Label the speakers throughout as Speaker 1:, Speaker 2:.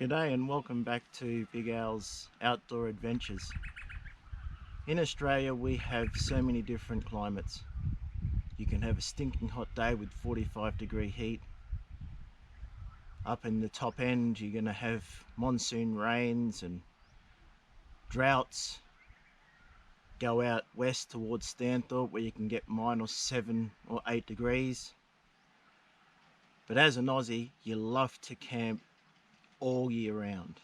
Speaker 1: G'day and welcome back to Big Al's Outdoor Adventures. In Australia we have so many different climates. You can have a stinking hot day with 45-degree heat. Up in the top end you're going to have monsoon rains and droughts. Go out west towards Stanthorpe where you can get -7 or 8 degrees. But as an Aussie, you love to camp all year round.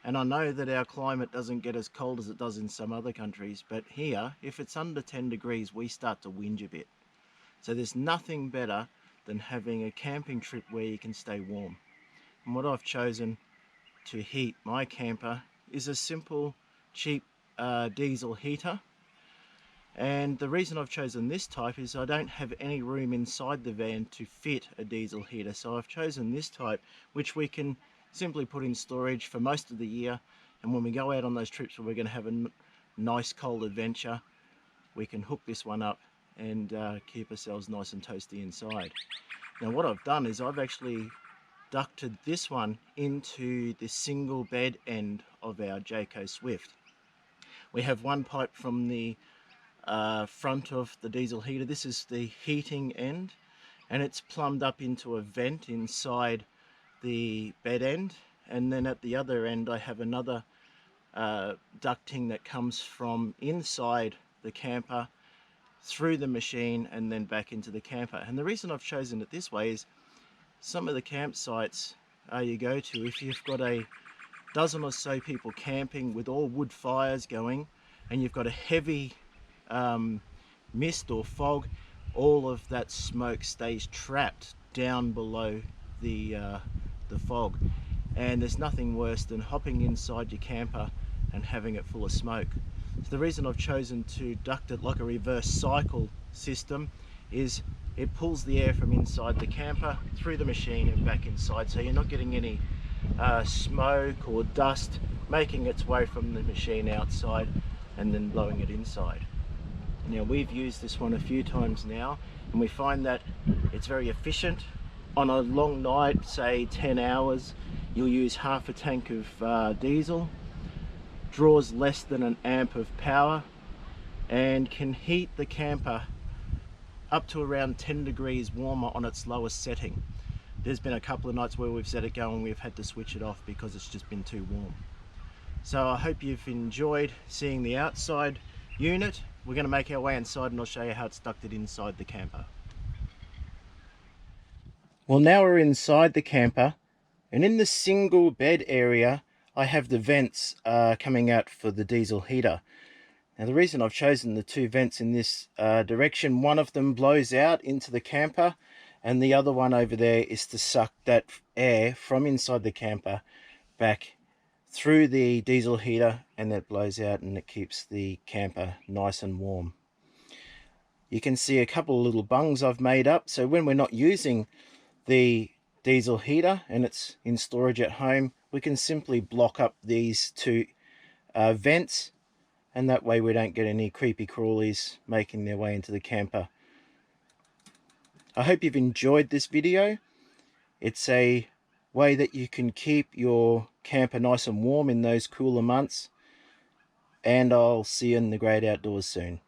Speaker 1: And I know that our climate doesn't get as cold as it does in some other countries, but here, if it's under 10 degrees, we start to whinge a bit. So there's nothing better than having a camping trip where you can stay warm. And what I've chosen to heat my camper is a simple, cheap diesel heater. And the reason I've chosen this type is I don't have any room inside the van to fit a diesel heater. So I've chosen this type, which we can simply put in storage for most of the year, and when we go out on those trips where we're going to have a nice cold adventure, we can hook this one up and keep ourselves nice and toasty inside. Now what I've done is I've actually ducted this one into the single bed end of our Jayco Swift. We have one pipe from the front of the diesel heater. This is the heating end, and it's plumbed up into a vent inside the bed end, and then at the other end I have another ducting that comes from inside the camper through the machine and then back into the camper. And the reason I've chosen it this way is some of the campsites you go to, if you've got a dozen or so people camping with all wood fires going and you've got a heavy mist or fog, all of that smoke stays trapped down below the fog, and there's nothing worse than hopping inside your camper and having it full of smoke. So the reason I've chosen to duct it like a reverse cycle system is it pulls the air from inside the camper through the machine and back inside, so you're not getting any smoke or dust making its way from the machine outside and then blowing it inside. Now we've used this one a few times now and we find that it's very efficient. On a long night, say 10 hours, you'll use half a tank of diesel, draws less than an amp of power, and can heat the camper up to around 10 degrees warmer on its lowest setting. There's been a couple of nights where we've set it going and we've had to switch it off because it's just been too warm. So I hope you've enjoyed seeing the outside unit. We're going to make our way inside and I'll show you how it's ducted inside the camper. Well, now we're inside the camper, and in the single bed area I have the vents coming out for the diesel heater. Now the reason I've chosen the two vents in this direction, one of them blows out into the camper and the other one over there is to suck that air from inside the camper back through the diesel heater, and that blows out and it keeps the camper nice and warm. You can see a couple of little bungs I've made up, so when we're not using the diesel heater and it's in storage at home, we can simply block up these two vents, and that way we don't get any creepy crawlies making their way into the camper. I hope you've enjoyed this video. It's a way that you can keep your camper nice and warm in those cooler months, and I'll see you in the great outdoors soon.